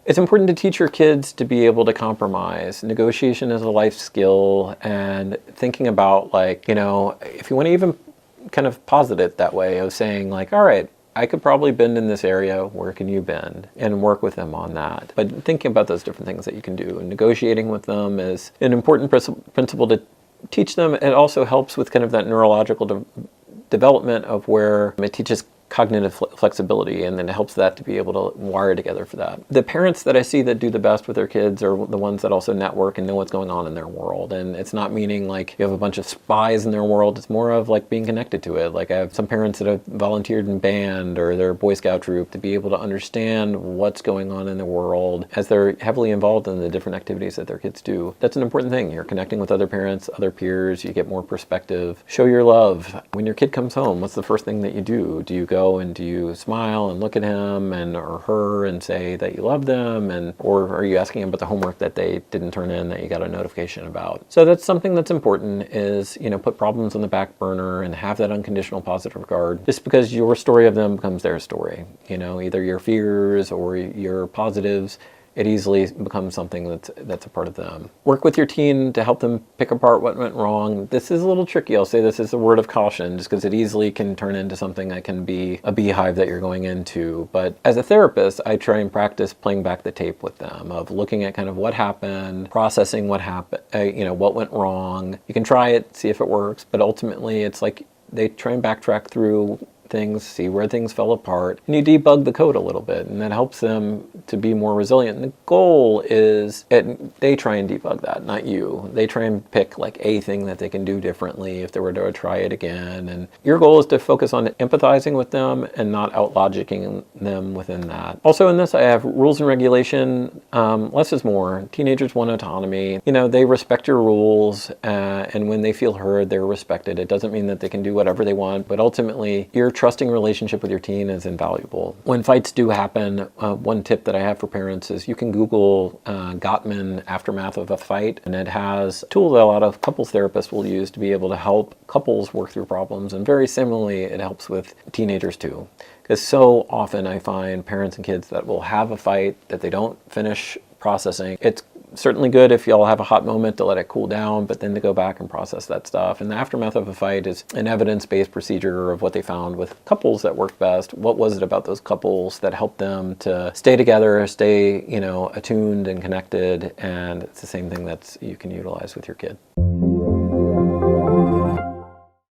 It's important to teach your kids to be able to compromise. Negotiation is a life skill, and thinking about, like, if you want to even kind of posit it that way, of saying like, all right, I could probably bend in this area, where can you bend? And work with them on that. But thinking about those different things that you can do, and negotiating with them is an important principle to teach them. It also helps with kind of that neurological development of where it teaches cognitive flexibility, and then it helps that to be able to wire together for that. The parents that I see that do the best with their kids are the ones that also network and know what's going on in their world. And it's not meaning like you have a bunch of spies in their world. It's more of like being connected to it. Like I have some parents that have volunteered in band or their Boy Scout troop to be able to understand what's going on in the world as they're heavily involved in the different activities that their kids do. That's an important thing. You're connecting with other parents, other peers, you get more perspective. Show your love. When your kid comes home, what's the first thing that you do? Do you go and do you smile and look at him or her and say that you love them, or are you asking about the homework that they didn't turn in that you got a notification about? So that's something that's important, is put problems on the back burner and have that unconditional positive regard. Just because your story of them becomes their story, either your fears or your positives, it easily becomes something that's a part of them. Work with your teen to help them pick apart what went wrong. This is a little tricky. I'll say this is a word of caution, just because it easily can turn into something that can be a beehive that you're going into. But as a therapist, I try and practice playing back the tape with them, of looking at kind of what happened, processing what happened, what went wrong. You can try it, see if it works, but ultimately it's like they try and backtrack through things, see where things fell apart, and you debug the code a little bit, and that helps them to be more resilient. And the goal is they try and debug that, not you. They try and pick like a thing that they can do differently if they were to try it again. And your goal is to focus on empathizing with them and not out-logicking them within that. Also in this, I have rules and regulation. Less is more. Teenagers want autonomy. They respect your rules, and when they feel heard, they're respected. It doesn't mean that they can do whatever they want, but ultimately your trusting relationship with your teen is invaluable. When fights do happen, one tip that I have for parents is you can Google Gottman aftermath of a fight, and it has a tool that a lot of couples therapists will use to be able to help couples work through problems. And very similarly, it helps with teenagers too. Because so often I find parents and kids that will have a fight that they don't finish processing. It's certainly good if y'all have a hot moment to let it cool down, but then to go back and process that stuff. And the aftermath of a fight is an evidence-based procedure of what they found with couples that worked best. What was it about those couples that helped them to stay together, stay, attuned and connected? And it's the same thing that you can utilize with your kid.